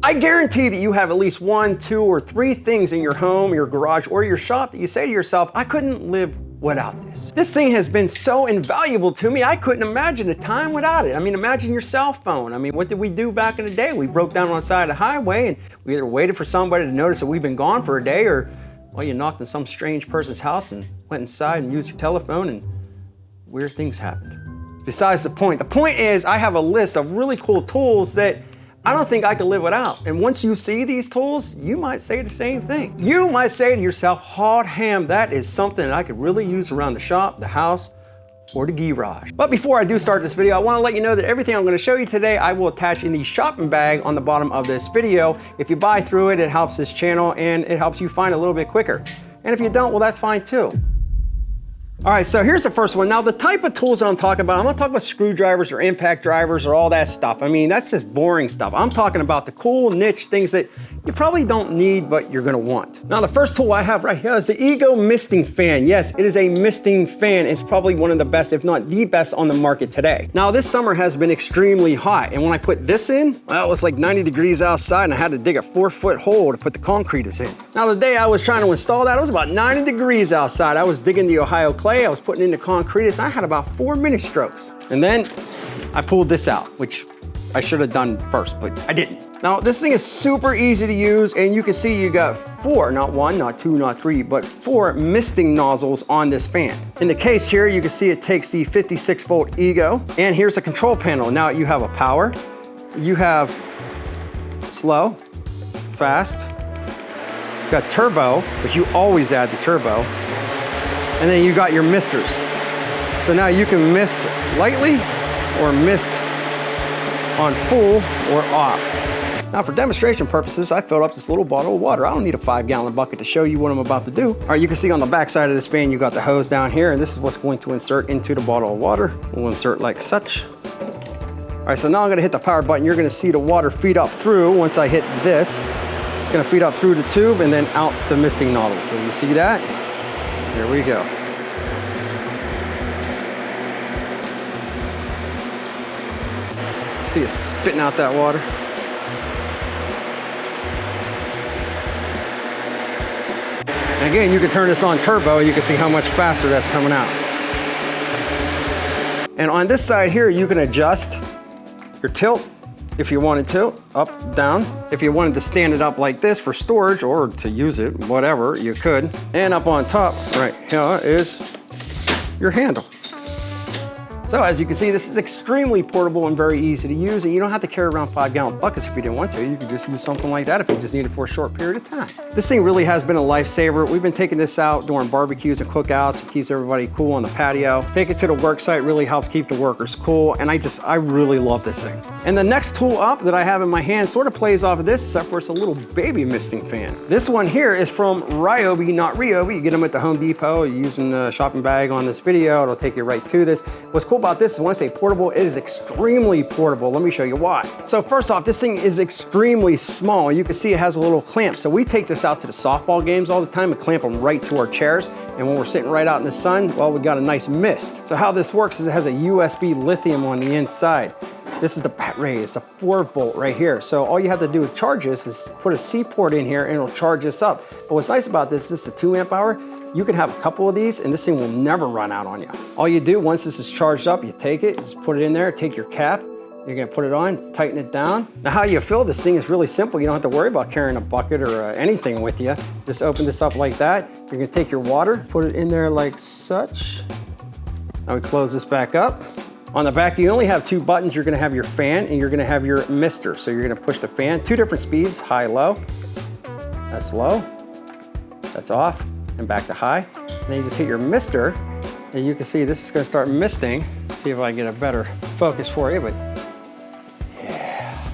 I guarantee that you have at least 1, 2, or 3 things in your home, your garage, or your shop that you say to yourself, I couldn't live without this. This thing has been so invaluable to me, I couldn't imagine a time without it. I mean, imagine your cell phone. I mean, what did we do back in the day? We broke down on the side of the highway and we either waited for somebody to notice that we've been gone for a day, or, well, you knocked on some strange person's house and went inside and used your telephone and weird things happened. Besides the point. The point is, I have a list of really cool tools that I don't think I could live without. And once you see these tools, you might say the same thing. You might say to yourself, hot ham, that is something that I could really use around the shop, the house, or the garage. But before I do start this video, I want to let you know that everything I'm going to show you today, I will attach in the shopping bag on the bottom of this video. If you buy through it, it helps this channel and it helps you find a little bit quicker. And if you don't, well, that's fine too. All right, so here's the first one. Now, the type of tools that I'm talking about, I'm not talking about screwdrivers or impact drivers or all that stuff. I mean, that's just boring stuff. I'm talking about the cool niche things that you probably don't need, but you're gonna want. Now, the first tool I have right here is the Ego misting fan. Yes, it is a misting fan. It's probably one of the best, if not the best, on the market today. Now, this summer has been extremely hot, and when I put this in, well, it was like 90 degrees outside, and I had to dig a 4-foot hole to put the concrete in. Now, the day I was trying to install that, it was about 90 degrees outside. I was digging the Ohio clay, I was putting in the concrete, and I had about 4 mini strokes. And then I pulled this out, which I should have done first, but I didn't. Now, this thing is super easy to use, and you can see you got 4, not 1, not 2, not 3, but 4 misting nozzles on this fan. In the case here, you can see it takes the 56-volt Ego, and here's the control panel. Now, you have a power, you have slow, fast, you got turbo, which you always add the turbo, and then you got your misters. So now you can mist lightly or mist on full or off. Now, for demonstration purposes, I filled up this little bottle of water. I don't need a 5-gallon bucket to show you what I'm about to do. All right, you can see on the back side of this fan, you got the hose down here, and this is what's going to insert into the bottle of water. We'll insert like such. All right, so now I'm gonna hit the power button. You're gonna see the water feed up through. Once I hit this, it's gonna feed up through the tube and then out the misting nozzle. So you see that? Here we go. See it spitting out that water. And again, you can turn this on turbo, you can see how much faster that's coming out. And on this side here, you can adjust your tilt if you wanted to, up, down. If you wanted to stand it up like this for storage or to use it, whatever, you could. And up on top, right here is your handle. So as you can see, this is extremely portable and very easy to use, and you don't have to carry around 5-gallon buckets if you didn't want to. You could just use something like that if you just need it for a short period of time. This thing really has been a lifesaver. We've been taking this out during barbecues and cookouts. It keeps everybody cool on the patio. Take it to the work site, really helps keep the workers cool, and I really love this thing. And the next tool up that I have in my hand sort of plays off of this, except for it's a little baby misting fan. This one here is from Ryobi, not Ryobi. You get them at the Home Depot. You're using the shopping bag on this video. It'll take you right to this. What's cool about this is when I say portable, it is extremely portable. Let me show you why. So first off, this thing is extremely small. You can see it has a little clamp. So we take this out to the softball games all the time and clamp them right to our chairs. And when we're sitting right out in the sun, well, we got a nice mist. So how this works is it has a USB lithium on the inside. This is the battery, it's a 4-volt right here. So all you have to do to charge this is put a C port in here and it'll charge this up. But what's nice about this is a 2-amp hour. You can have a couple of these and this thing will never run out on you. All you do, once this is charged up, you take it, just put it in there, take your cap, you're gonna put it on, tighten it down. Now how you fill this thing is really simple. You don't have to worry about carrying a bucket or anything with you. Just open this up like that. You're gonna take your water, put it in there like such. Now we close this back up. On the back, you only have 2 buttons. You're gonna have your fan and you're gonna have your mister. So you're gonna push the fan, 2 different speeds, high, low. That's low, that's off, and back to high. And then you just hit your mister, and you can see this is gonna start misting. See if I can get a better focus for you, but yeah.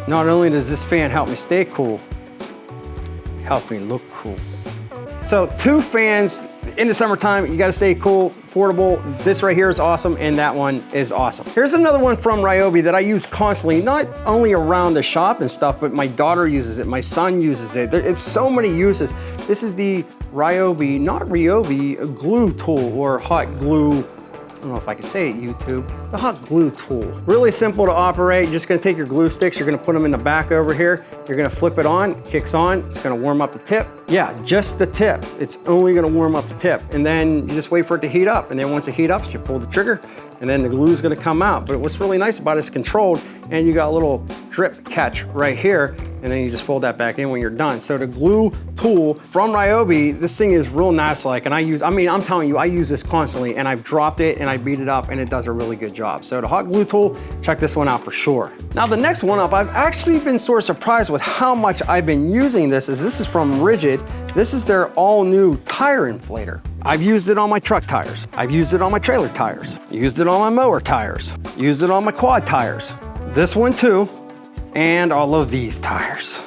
Not only does this fan help me stay cool, it helps me look cool. So 2 fans in the summertime, you gotta stay cool, portable. This right here is awesome, and that one is awesome. Here's another one from Ryobi that I use constantly, not only around the shop and stuff, but my daughter uses it, my son uses it. It's so many uses. This is the Ryobi, not Ryobi, glue tool or hot glue don't know if I can say it, YouTube, the hot glue tool. Really simple to operate. You're just gonna take your glue sticks, you're gonna put them in the back over here, you're gonna flip it on, it kicks on, it's gonna warm up the tip. Yeah, just the tip. It's only gonna warm up the tip. And then you just wait for it to heat up. And then once it heats up, you pull the trigger, and then the glue is gonna come out. But what's really nice about it is controlled, and you got a little drip catch right here, and then you just fold that back in when you're done. So the glue tool from Ryobi, this thing is real nice-like, and I'm telling you, I use this constantly, and I've dropped it and I beat it up, and it does a really good job. So the hot glue tool, check this one out for sure. Now the next one up, I've actually been sort of surprised with how much I've been using this. This is from Rigid. This is their all-new tire inflator. I've used it on my truck tires. I've used it on my trailer tires. Used it on my mower tires. Used it on my quad tires. This one too, and all of these tires.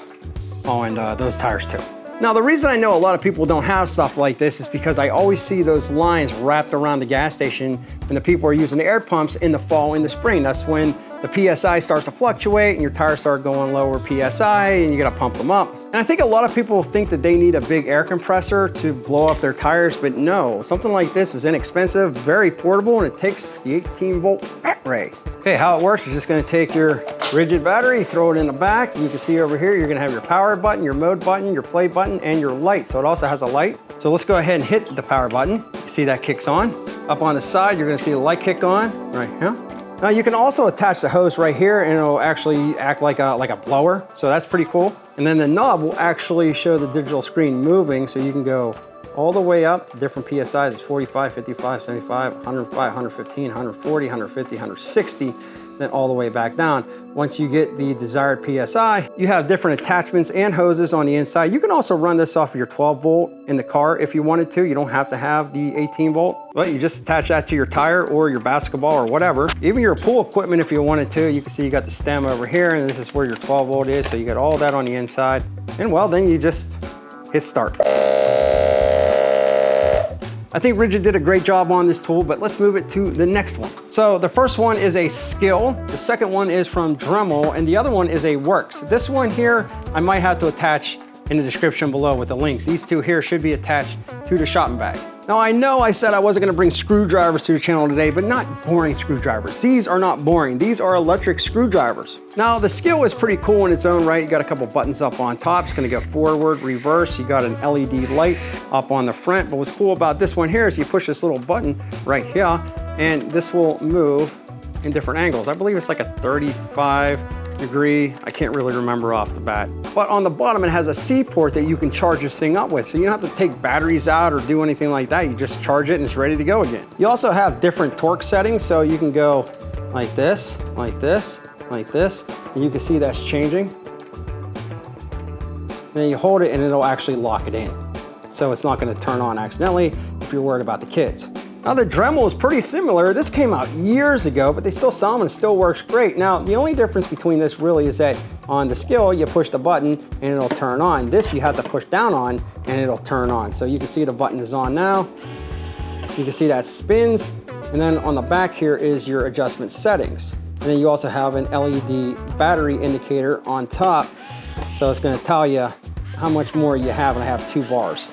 Oh, and those tires too. Now, the reason I know a lot of people don't have stuff like this is because I always see those lines wrapped around the gas station when the people are using the air pumps in the fall and the spring. That's when the PSI starts to fluctuate and your tires start going lower PSI and you gotta pump them up. And I think a lot of people think that they need a big air compressor to blow up their tires, but no, something like this is inexpensive, very portable, and it takes the 18-volt battery. Okay, how it works is just gonna take your Rigid battery, throw it in the back, and you can see over here, you're gonna have your power button, your mode button, your play button, and your light. So it also has a light. So let's go ahead and hit the power button. You see that kicks on. Up on the side, you're gonna see the light kick on right here. Now you can also attach the hose right here and it'll actually act like a blower. So that's pretty cool. And then the knob will actually show the digital screen moving, so you can go all the way up to different PSIs. It's 45, 55, 75, 105, 115, 140, 150, 160, then all the way back down. Once you get the desired PSI, you have different attachments and hoses on the inside. You can also run this off of your 12 volt in the car if you wanted to. You don't have to have the 18 volt, but you just attach that to your tire or your basketball or whatever. Even your pool equipment if you wanted to. You can see you got the stem over here, and this is where your 12 volt is. So you got all that on the inside. And well, then you just hit start. I think Rigid did a great job on this tool, but let's move it to the next one. So the first one is a Skill, the second one is from Dremel, and the other one is a Works. This one here, I might have to attach in the description below with the link. These two here should be attached to the shopping bag. Now I know I said I wasn't gonna bring screwdrivers to the channel today, but not boring screwdrivers. These are not boring. These are electric screwdrivers. Now the Skill is pretty cool in its own right. You got a couple buttons up on top. It's gonna go forward, reverse. You got an LED light up on the front. But what's cool about this one here is you push this little button right here, and this will move in different angles. I believe it's like a 35-degree, I can't really remember off the bat. But on the bottom, it has a C port that you can charge this thing up with. So you don't have to take batteries out or do anything like that. You just charge it and it's ready to go again. You also have different torque settings. So you can go like this, like this, like this. And you can see that's changing. Then you hold it and it'll actually lock it in. So it's not gonna turn on accidentally if you're worried about the kids. Now the Dremel is pretty similar. This came out years ago, but they still sell them and it still works great. Now, the only difference between this really is that on the Skill, you push the button and it'll turn on. This you have to push down on and it'll turn on. So you can see the button is on now. You can see that spins. And then on the back here is your adjustment settings. And then you also have an LED battery indicator on top. So it's gonna tell you how much more you have, and I have 2 bars.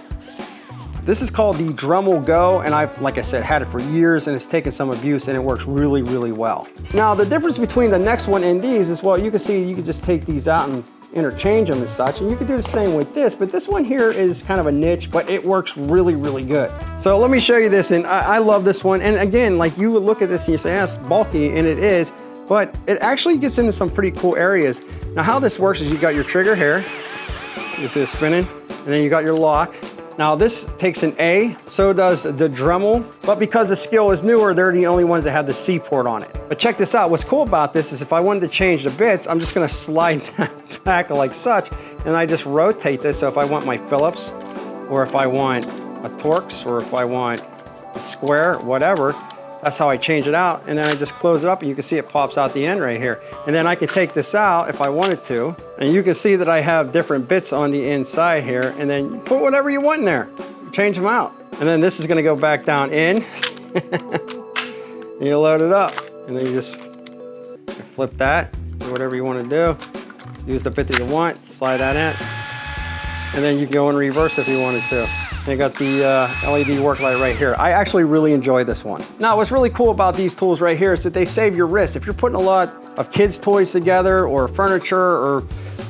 This is called the Dremel Go, and I've, like I said, had it for years, and it's taken some abuse, and it works really, really well. Now, the difference between the next one and these is, well, you can see you can just take these out and interchange them and such, and you can do the same with this, but this one here is kind of a niche, but it works really, really good. So let me show you this, and I love this one. And again, like you would look at this and you say, that's bulky, and it is, but it actually gets into some pretty cool areas. Now, how this works is you got your trigger here, you see it spinning, and then you got your lock. Now this takes an A, so does the Dremel, but because the Skill is newer, they're the only ones that have the C port on it. But check this out, what's cool about this is if I wanted to change the bits, I'm just gonna slide that back like such, and I just rotate this. So if I want my Phillips, or if I want a Torx, or if I want a square, whatever, that's how I change it out. And then I just close it up and you can see it pops out the end right here. And then I can take this out if I wanted to. And you can see that I have different bits on the inside here, and then you put whatever you want in there, change them out. And then this is gonna go back down in, and you load it up. And then you just flip that, do whatever you wanna do. Use the bit that you want, slide that in. And then you can go in reverse if you wanted to. They got the LED work light right here. I actually really enjoy this one. Now, what's really cool about these tools right here is that they save your wrist. If you're putting a lot of kids' toys together or furniture or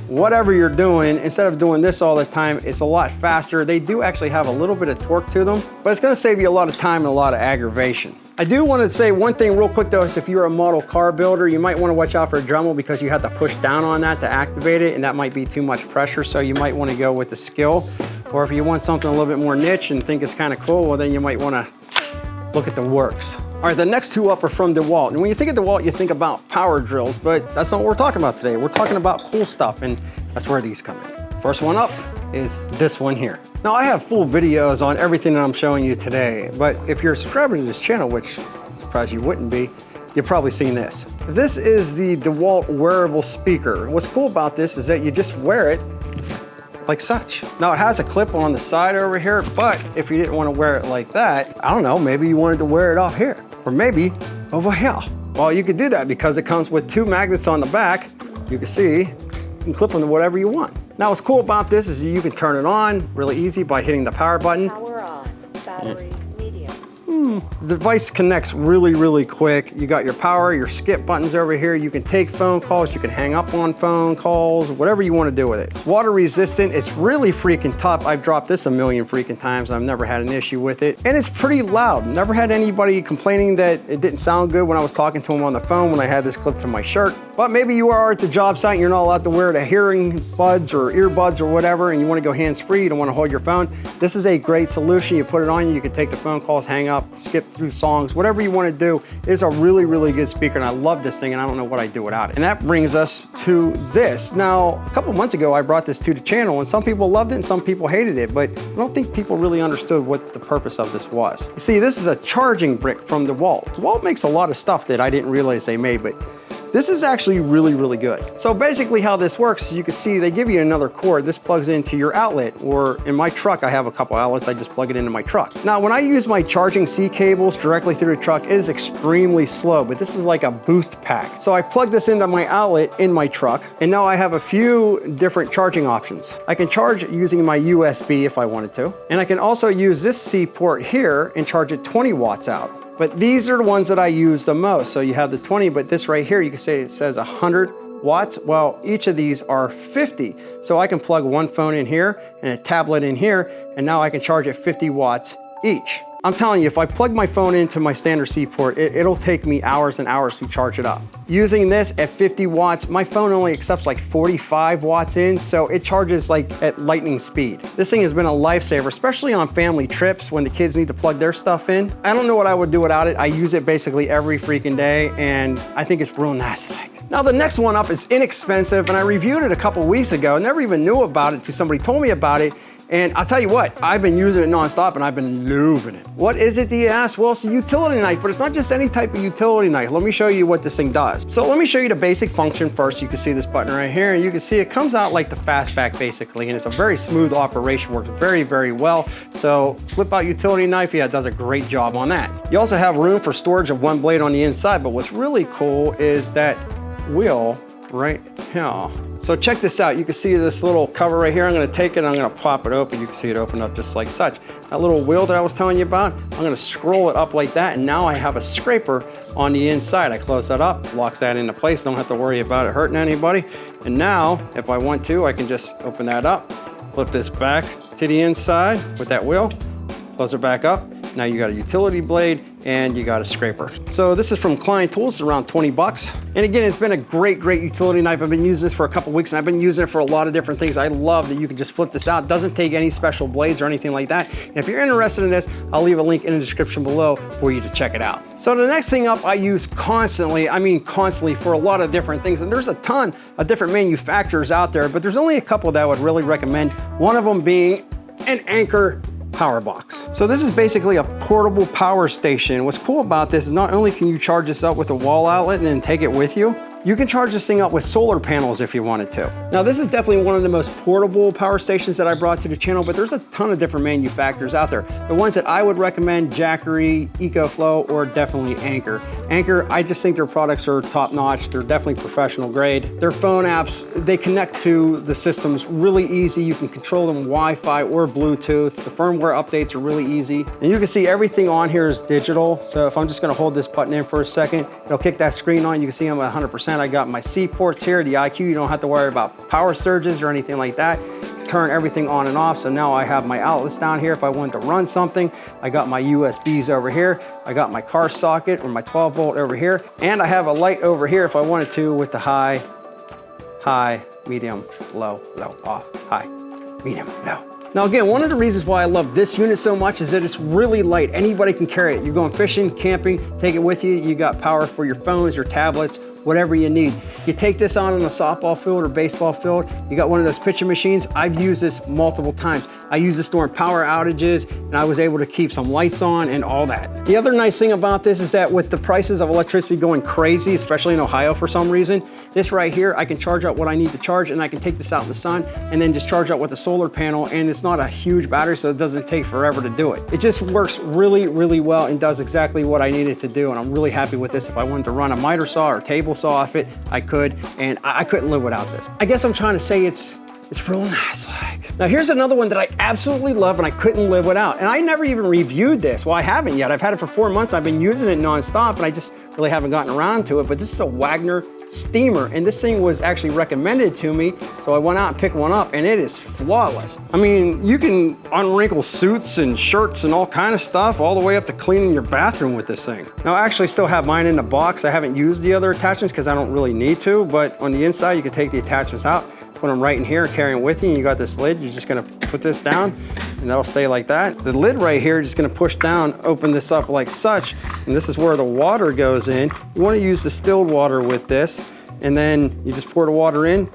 whatever you're doing, instead of doing this all the time, it's a lot faster. They do actually have a little bit of torque to them, but it's gonna save you a lot of time and a lot of aggravation. I do want to say one thing real quick though, is if you're a model car builder, you might want to watch out for a Dremel because you have to push down on that to activate it, and that might be too much pressure, so you might want to go with the skill. Or if you want something a little bit more niche and think it's kind of cool, well then you might want to look at the works. All right, the next two up are from DeWalt. And when you think of DeWalt, you think about power drills, but that's not what we're talking about today. We're talking about cool stuff, and that's where these come in. First one up is this one here. Now, I have full videos on everything that I'm showing you today, but if you're a subscriber to this channel, which I'm surprised you wouldn't be, you've probably seen this. This is the DeWalt wearable speaker. What's cool about this is that you just wear it like such. Now, it has a clip on the side over here, but if you didn't want to wear it like that, I don't know, maybe you wanted to wear it off here, or maybe over here. Well, you could do that because it comes with two magnets on the back. You can see, you can clip them to whatever you want. Now, what's cool about this is you can turn it on really easy by hitting the power button. Power on, battery medium. The device connects really, really quick. You got your power, your skip buttons over here. You can take phone calls, you can hang up on phone calls, whatever you want to do with it. Water resistant, it's really freaking tough. I've dropped this a million freaking times. I've never had an issue with it. And it's pretty loud. Never had anybody complaining that it didn't sound good when I was talking to them on the phone when I had this clipped to my shirt. But maybe you are at the job site and you're not allowed to wear the hearing buds or earbuds or whatever, and you want to go hands-free, you don't want to hold your phone. This is a great solution. You put it on, you can take the phone calls, hang up, skip through songs, whatever you want to do. It's a really, really good speaker, and I love this thing, and I don't know what I'd do without it. And that brings us to this. Now, a couple months ago, I brought this to the channel, and some people loved it and some people hated it, but I don't think people really understood what the purpose of this was. You see, this is a charging brick from DeWalt. DeWalt makes a lot of stuff that I didn't realize they made, but this is actually really, really good. So basically how this works is you can see they give you another cord. This plugs into your outlet, or in my truck, I have a couple outlets. I just plug it into my truck. Now, when I use my charging C cables directly through the truck, it is extremely slow, but this is like a boost pack. So I plug this into my outlet in my truck, and now I have a few different charging options. I can charge using my USB if I wanted to, and I can also use this C port here and charge it 20 watts out. But these are the ones that I use the most. So you have the 20, but this right here, you can say it says 100 watts. Well, each of these are 50. So I can plug one phone in here and a tablet in here, and now I can charge at 50 watts each. I'm telling you, if I plug my phone into my standard C port, it'll take me hours and hours to charge it up. Using this at 50 watts, my phone only accepts like 45 watts in, so it charges like at lightning speed. This thing has been a lifesaver, especially on family trips when the kids need to plug their stuff in. I don't know what I would do without it. I use it basically every freaking day, and I think it's real nice. Now, the next one up is inexpensive, and I reviewed it a couple weeks ago. Never even knew about it until somebody told me about it. And I'll tell you what, I've been using it nonstop and I've been loving it. What is it, do you ask? Well, it's a utility knife, but it's not just any type of utility knife. Let me show you what this thing does. So let me show you the basic function first. You can see this button right here, and you can see it comes out like the fastback basically, and it's a very smooth operation, works very, very well. So flip out utility knife, yeah, it does a great job on that. You also have room for storage of one blade on the inside, but what's really cool is that wheel right here. So check this out. You can see this little cover right here. I'm gonna take it and I'm gonna pop it open. You can see it open up just like such. That little wheel that I was telling you about, I'm gonna scroll it up like that, and now I have a scraper on the inside. I close that up, locks that into place. Don't have to worry about it hurting anybody. And now, if I want to, I can just open that up, flip this back to the inside with that wheel, close it back up. Now you got a utility blade and you got a scraper. So this is from Klein Tools, around 20 bucks. And again, it's been a great, great utility knife. I've been using this for a couple weeks and I've been using it for a lot of different things. I love that you can just flip this out. It doesn't take any special blades or anything like that. And if you're interested in this, I'll leave a link in the description below for you to check it out. So the next thing up I use constantly, I mean constantly, for a lot of different things. And there's a ton of different manufacturers out there, but there's only a couple that I would really recommend. One of them being an Anker Power Box. So this is basically a portable power station. What's cool about this is not only can you charge this up with a wall outlet and then take it with you, You can charge this thing up with solar panels if you wanted to. Now this is definitely one of the most portable power stations that I brought to the channel, but there's a ton of different manufacturers out there. The ones that I would recommend, Jackery, EcoFlow, or definitely Anker. Anker, I just think their products are top notch. They're definitely professional grade. Their phone apps, they connect to the systems really easy. You can control them Wi-Fi or Bluetooth. The firmware updates are really easy. And you can see everything on here is digital. So if I'm just gonna hold this button in for a second, it'll kick that screen on. You can see I'm at 100%. I got my C ports here, the IQ. You don't have to worry about power surges or anything like that. Turn everything on and off. So now I have my outlets down here if I wanted to run something. I got my USBs over here. I got my car socket or my 12 volt over here. And I have a light over here if I wanted to with the high, medium, low, off, high, medium, low. Now again, one of the reasons why I love this unit so much is that it's really light. Anybody can carry it. You're going fishing, camping, take it with you. You got power for your phones, your tablets, whatever you need. You take this on a softball field or baseball field, you got one of those pitching machines. I've used this multiple times. I used this during power outages and I was able to keep some lights on and all that. The other nice thing about this is that with the prices of electricity going crazy, especially in Ohio for some reason, this right here, I can charge up what I need to charge and I can take this out in the sun and then just charge up with a solar panel, and it's not a huge battery, so it doesn't take forever to do it. It just works really, really well and does exactly what I needed to do, and I'm really happy with this. If I wanted to run a miter saw or table saw off it, I could, and I couldn't live without this. I guess I'm trying to say it's real nice like. Now here's another one that I absolutely love and I couldn't live without. And I never even reviewed this. Well, I haven't yet. I've had it for 4 months. I've been using it nonstop and I just really haven't gotten around to it. But this is a Wagner Steamer, and this thing was actually recommended to me. So I went out and picked one up and it is flawless. I mean, you can unwrinkle suits and shirts and all kind of stuff all the way up to cleaning your bathroom with this thing. Now I actually still have mine in the box. I haven't used the other attachments because I don't really need to, but on the inside, you can take the attachments out, put them right in here, carry them with you, and you got this lid. You're just gonna put this down and that'll stay like that. The lid right here, you're just gonna push down, open this up like such, and this is where the water goes in. You wanna use distilled water with this, and then you just pour the water in,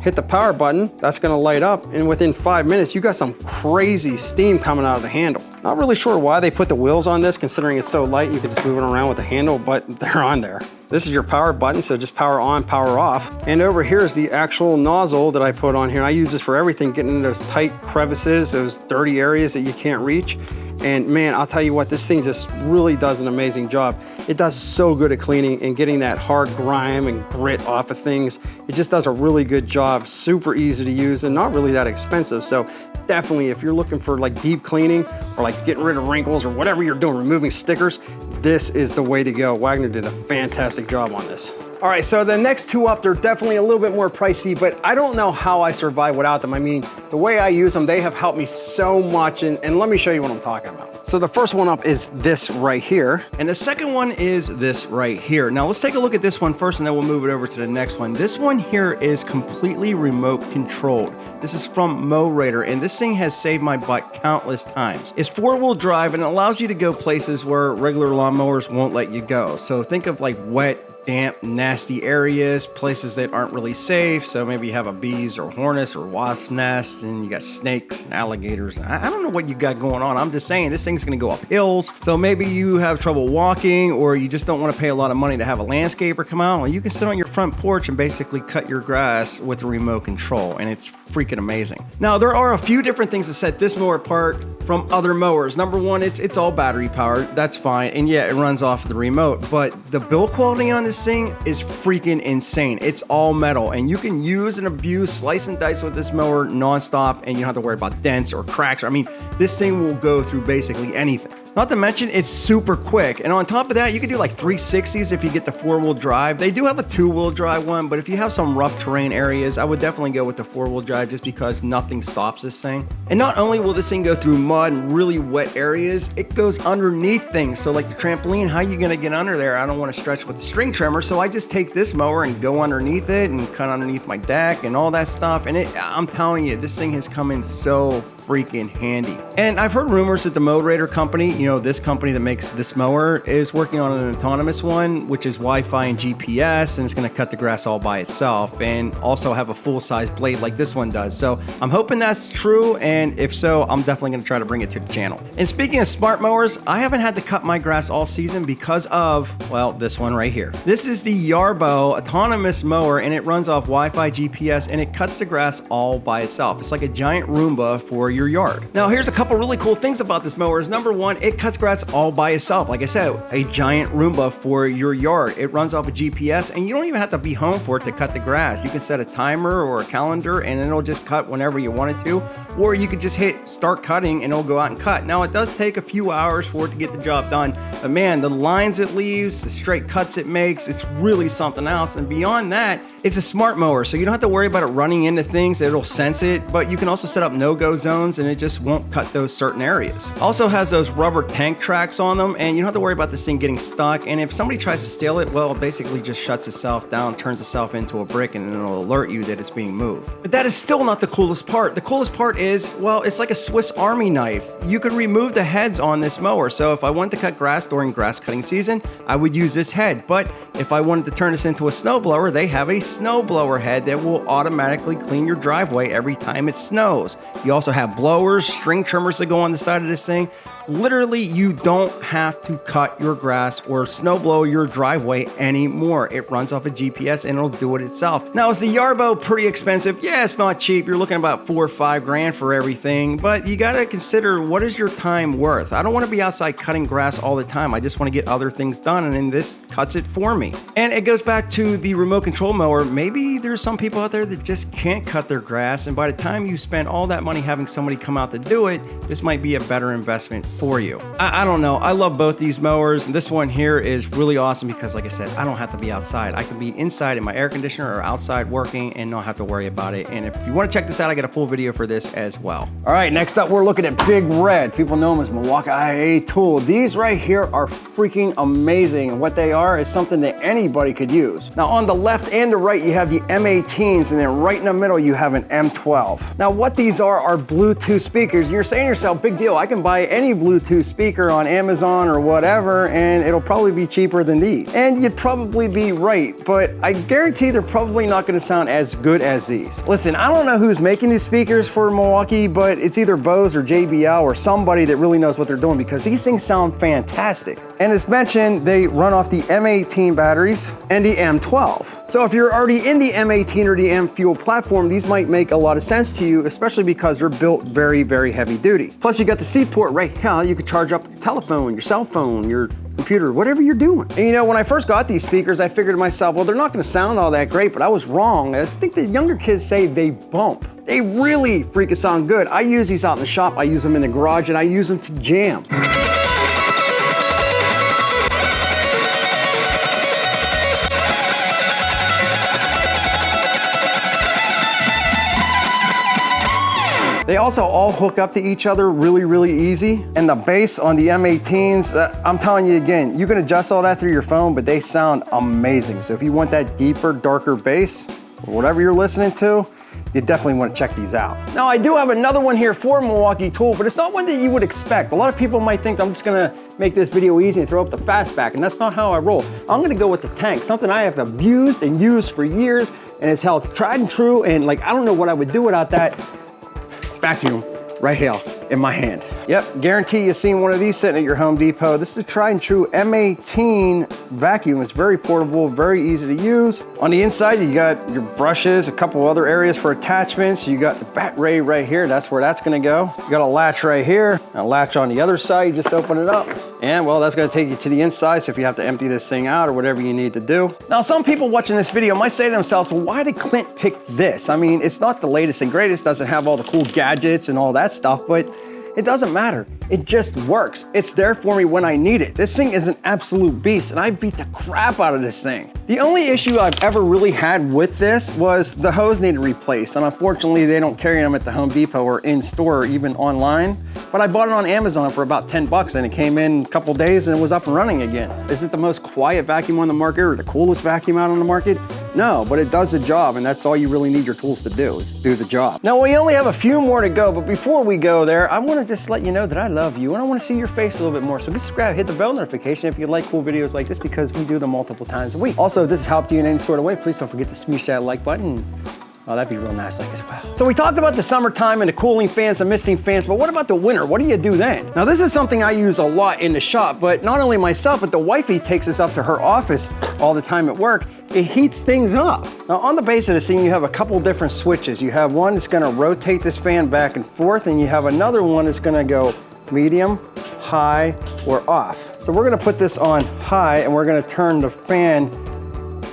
hit the power button, that's gonna light up, and within 5 minutes, you got some crazy steam coming out of the handle. Not really sure why they put the wheels on this, considering it's so light, you can just move it around with the handle, but they're on there. This is your power button, so just power on, power off. And over here is the actual nozzle that I put on here. I use this for everything, getting into those tight crevices, those dirty areas that you can't reach. And man, I'll tell you what, this thing just really does an amazing job. It does so good at cleaning and getting that hard grime and grit off of things. It just does a really good job, super easy to use and not really that expensive. So definitely if you're looking for like deep cleaning or like getting rid of wrinkles or whatever you're doing, removing stickers, this is the way to go. Wagner did a fantastic job on this. All right, so the next two up, they're definitely a little bit more pricey, but I don't know how I survive without them. I mean, the way I use them, they have helped me so much, and let me show you what I'm talking about. So the first one up is this right here, and the second one is this right here. Now let's take a look at this one first, and then we'll move it over to the next one. This one here is completely remote controlled. This is from Mowraider, and this thing has saved my butt countless times. It's 4-wheel drive, and it allows you to go places where regular lawnmowers won't let you go. So think of like wet, damp, nasty areas, places that aren't really safe. So maybe you have a bees or hornets or wasp nest, and you got snakes and alligators. I don't know what you got going on. I'm just saying this thing's gonna go up hills. So maybe you have trouble walking, or you just don't want to pay a lot of money to have a landscaper come out. Well, you can sit on your front porch and basically cut your grass with a remote control, and it's freaking amazing. Now there are a few different things that set this mower apart from other mowers. Number one, it's all battery powered. That's fine, and yeah, it runs off the remote. But the build quality on this thing is freaking insane. It's all metal, and you can use and abuse, slice and dice with this mower nonstop, and you don't have to worry about dents or cracks. I mean, this thing will go through basically anything. Not to mention, it's super quick. And on top of that, you can do like 360s if you get the 4-wheel drive. They do have a 2-wheel drive one, but if you have some rough terrain areas, I would definitely go with the 4-wheel drive just because nothing stops this thing. And not only will this thing go through mud and really wet areas, it goes underneath things. So like the trampoline, how are you gonna get under there? I don't wanna stretch with the string trimmer, so I just take this mower and go underneath it and cut underneath my deck and all that stuff. And I'm telling you, this thing has come in so freaking handy. And I've heard rumors that the Mowraider company, you know, this company that makes this mower is working on an autonomous one, which is Wi-Fi and GPS, and it's going to cut the grass all by itself and also have a full-size blade like this one does. So I'm hoping that's true, and if so, I'm definitely going to try to bring it to the channel. And speaking of smart mowers, I haven't had to cut my grass all season because of, well, this one right here. This is the Ryobi autonomous mower, and it runs off Wi-Fi, GPS, and it cuts the grass all by itself. It's like a giant Roomba for your yard. Now, here's a couple really cool things about this mower. Is number one, it cuts grass all by itself. Like I said, a giant Roomba for your yard. It runs off a GPS, and you don't even have to be home for it to cut the grass. You can set a timer or a calendar, and it'll just cut whenever you want it to. Or you could just hit start cutting, and it'll go out and cut. Now, it does take a few hours for it to get the job done, but man, the lines it leaves, the straight cuts it makes, it's really something else. And beyond that, it's a smart mower, so you don't have to worry about it running into things. It'll sense it, but you can also set up no-go zones, and it just won't cut those certain areas. Also has those rubber tank tracks on them, and you don't have to worry about this thing getting stuck. And if somebody tries to steal it, well, it basically just shuts itself down, turns itself into a brick, and it'll alert you that it's being moved. But that is still not the coolest part. The coolest part is, well, it's like a Swiss Army knife. You could remove the heads on this mower. So if I wanted to cut grass during grass cutting season, I would use this head. But if I wanted to turn this into a snowblower, they have a snowblower head that will automatically clean your driveway every time it snows. You also have blowers, string trimmers that go on the side of this thing. Literally, you don't have to cut your grass or snowblow your driveway anymore. It runs off a GPS and it'll do it itself. Now, is the Ryobi pretty expensive? Yeah, it's not cheap. You're looking about $4 or $5 grand for everything, but you gotta consider, what is your time worth? I don't wanna be outside cutting grass all the time. I just wanna get other things done, and then this cuts it for me. And it goes back to the remote control mower. Maybe there's some people out there that just can't cut their grass, and by the time you spend all that money having somebody come out to do it, this might be a better investment for you. I don't know. I love both these mowers. This one here is really awesome because, like I said, I don't have to be outside. I can be inside in my air conditioner or outside working and not have to worry about it. And if you want to check this out, I got a full video for this as well. All right, next up, we're looking at Big Red. People know them as Milwaukee IA tool. These right here are freaking amazing. And what they are is something that anybody could use. Now, on the left and the right, you have the M18s, and then right in the middle, you have an M12. Now, what these are Bluetooth speakers. You're saying to yourself, big deal, I can buy any Bluetooth speaker on Amazon or whatever, and it'll probably be cheaper than these. And you'd probably be right, but I guarantee they're probably not gonna sound as good as these. Listen, I don't know who's making these speakers for Milwaukee, but it's either Bose or JBL or somebody that really knows what they're doing, because these things sound fantastic. And as mentioned, they run off the M18 batteries and the M12. So if you're already in the M18 or the M Fuel platform, these might make a lot of sense to you, especially because they're built very, very heavy duty. Plus you got the C port right here. You could charge up your telephone, your cell phone, your computer, whatever you're doing. And you know, when I first got these speakers, I figured to myself, well, they're not gonna sound all that great, but I was wrong. I think the younger kids say they bump. They really freaking sound good. I use these out in the shop, I use them in the garage, and I use them to jam. They also all hook up to each other really, really easy. And the bass on the M18s, I'm telling you again, you can adjust all that through your phone, but they sound amazing. So if you want that deeper, darker bass, or whatever you're listening to, you definitely want to check these out. Now, I do have another one here for Milwaukee tool, but it's not one that you would expect. A lot of people might think I'm just gonna make this video easy and throw up the fastback, and that's not how I roll. I'm gonna go with the tank, something I have abused and used for years, and it's held tried and true, and like, I don't know what I would do without that vacuum right here in my hand. Yep, guarantee you've seen one of these sitting at your Home Depot. This is a tried and true M18 vacuum. It's very portable, very easy to use. On the inside, you got your brushes, a couple other areas for attachments. You got the battery right here. That's where that's gonna go. You got a latch right here, a latch on the other side. You just open it up. And well, that's gonna take you to the inside, so if you have to empty this thing out or whatever you need to do. Now, some people watching this video might say to themselves, well, why did Clint pick this? I mean, it's not the latest and greatest, doesn't have all the cool gadgets and all that stuff, but it doesn't matter. It just works. It's there for me when I need it. This thing is an absolute beast, and I beat the crap out of this thing. The only issue I've ever really had with this was the hose needed replaced, and unfortunately they don't carry them at the Home Depot or in store or even online. But I bought it on Amazon for about 10 bucks and it came in a couple days and it was up and running again. Is it the most quiet vacuum on the market or the coolest vacuum out on the market? No, but it does the job, and that's all you really need your tools to do, is do the job. Now, we only have a few more to go, but before we go there, I want to just let you know that I love you and I want to see your face a little bit more. So just subscribe, hit the bell notification if you like cool videos like this, because we do them multiple times a week. Also, if this has helped you in any sort of way, please don't forget to smash that like button. Oh, that'd be real nice like as well. So we talked about the summertime and the cooling fans, the misting fans, but what about the winter? What do you do then? Now this is something I use a lot in the shop, but not only myself, but the wifey takes this up to her office all the time at work. It heats things up. Now on the base of this thing, you have a couple different switches. You have one that's gonna rotate this fan back and forth, and you have another one that's gonna go medium, high, or off. So we're gonna put this on high, and we're gonna turn the fan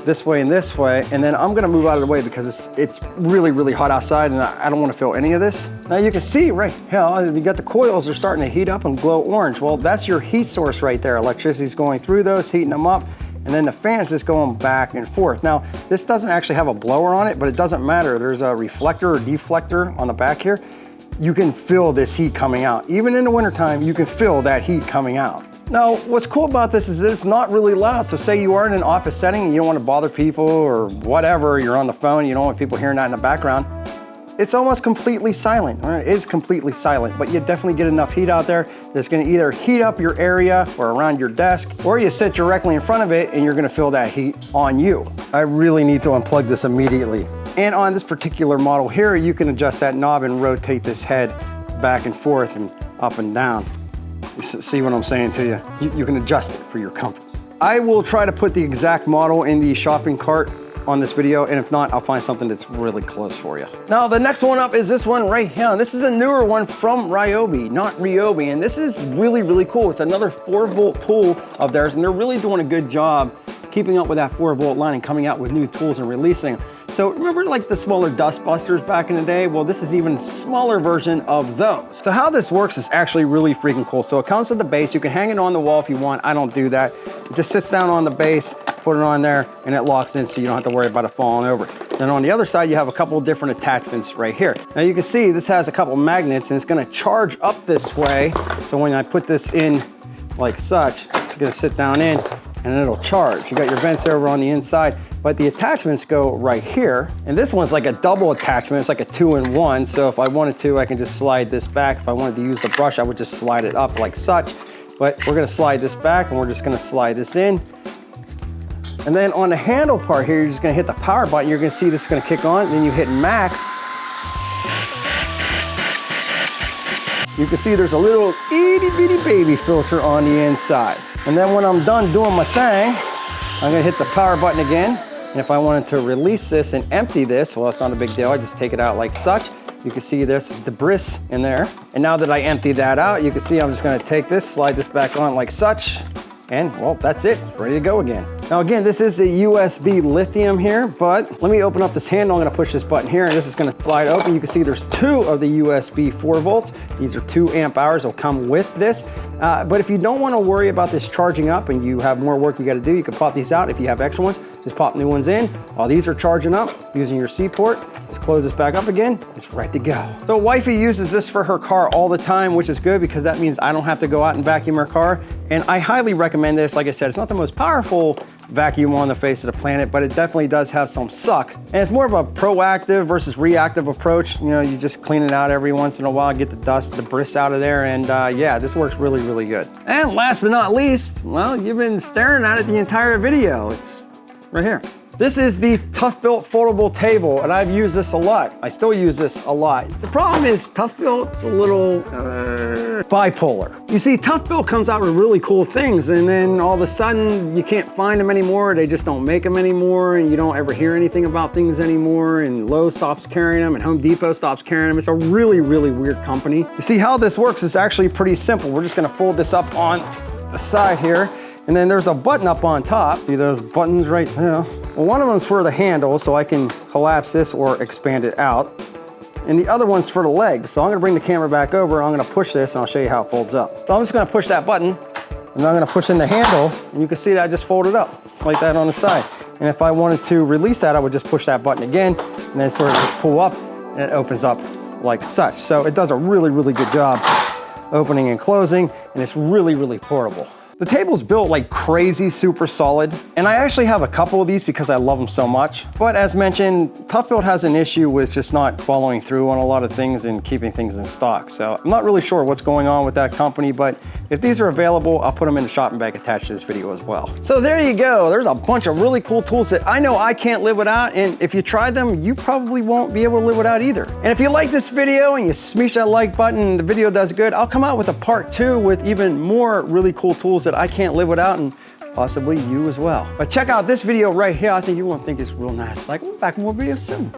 this way, and then I'm gonna move out of the way because it's really, really hot outside and I don't wanna feel any of this. Now you can see right here, you got the coils are starting to heat up and glow orange. Well, that's your heat source right there. Electricity's going through those, heating them up, and then the fan's just going back and forth. Now, this doesn't actually have a blower on it, but it doesn't matter. There's a reflector or deflector on the back here. You can feel this heat coming out. Even in the wintertime, you can feel that heat coming out. Now, what's cool about this is that it's not really loud. So say you are in an office setting and you don't want to bother people or whatever, you're on the phone, you don't want people hearing that in the background. It's almost completely silent, or it is completely silent, but you definitely get enough heat out there that's gonna either heat up your area or around your desk, or you sit directly in front of it and you're gonna feel that heat on you. I really need to unplug this immediately. And on this particular model here, you can adjust that knob and rotate this head back and forth and up and down. See what I'm saying to you? You can adjust it for your comfort. I will try to put the exact model in the shopping cart on this video, and if not, I'll find something that's really close for you. Now, the next one up is this one right here. This is a newer one from Ryobi, not Ryobi, and this is really, really cool. It's another 4-volt tool of theirs, and they're really doing a good job keeping up with that 4-volt line and coming out with new tools and releasing them. So remember like the smaller dust busters back in the day? Well, this is even smaller version of those. So how this works is actually really freaking cool. So it comes with the base. You can hang it on the wall if you want. I don't do that. It just sits down on the base, put it on there, and it locks in so you don't have to worry about it falling over. Then on the other side, you have a couple of different attachments right here. Now you can see this has a couple magnets and it's gonna charge up this way. So when I put this in like such, it's gonna sit down in and it'll charge. You got your vents over on the inside, but the attachments go right here. And this one's like a double attachment. It's like a 2-in-1. So if I wanted to, I can just slide this back. If I wanted to use the brush, I would just slide it up like such. But we're gonna slide this back and we're just gonna slide this in. And then on the handle part here, you're just gonna hit the power button. You're gonna see this is gonna kick on. Then you hit max. You can see there's a little itty bitty baby filter on the inside. And then when I'm done doing my thing, I'm gonna hit the power button again. And if I wanted to release this and empty this, well, it's not a big deal. I just take it out like such. You can see there's debris in there. And now that I emptied that out, you can see I'm just gonna take this, slide this back on like such. And well, that's it, ready to go again. Now again, this is the USB lithium here, but let me open up this handle. I'm gonna push this button here and this is gonna slide open. You can see there's 2 of the USB 4 volts. These are 2 amp hours, they'll come with this. But if you don't wanna worry about this charging up and you have more work you gotta do, you can pop these out. If you have extra ones, just pop new ones in. While these are charging up using your C port, just close this back up again, it's ready to go. So wifey uses this for her car all the time, which is good because that means I don't have to go out and vacuum her car. And I highly recommend this. Like I said, it's not the most powerful vacuum on the face of the planet, but it definitely does have some suck. And it's more of a proactive versus reactive approach. You know, you just clean it out every once in a while, get the dust, the bris out of there. And yeah, this works really, really good. And last but not least, well, you've been staring at it the entire video. It's right here. This is the Toughbuilt foldable table, and I've used this a lot. I still use this a lot. The problem is Toughbuilt's a little bipolar. You see, Toughbuilt comes out with really cool things, and then all of a sudden you can't find them anymore. They just don't make them anymore, and you don't ever hear anything about things anymore, and Lowe's stops carrying them, and Home Depot stops carrying them. It's a really, really weird company. You see how this works is actually pretty simple. We're just gonna fold this up on the side here, and then there's a button up on top. See those buttons right there? Well, one of them's for the handle, so I can collapse this or expand it out. And the other one's for the legs. So I'm gonna bring the camera back over, I'm gonna push this, and I'll show you how it folds up. So I'm just gonna push that button, and I'm gonna push in the handle, and you can see that I just folded up, like that on the side. And if I wanted to release that, I would just push that button again and then sort of just pull up and it opens up like such. So it does a really, really good job opening and closing, and it's really, really portable. The table's built like crazy, super solid, and I actually have a couple of these because I love them so much. But as mentioned, Toughbuilt has an issue with just not following through on a lot of things and keeping things in stock. So I'm not really sure what's going on with that company, but if these are available, I'll put them in the shopping bag attached to this video as well. So there you go. There's a bunch of really cool tools that I know I can't live without, and if you try them, you probably won't be able to live without either. And if you like this video and you smash that like button and the video does good, I'll come out with a part 2 with even more really cool tools that I can't live without, and possibly you as well. But check out this video right here. I think you won't think it's real nice. Like, we'll be back with more videos soon.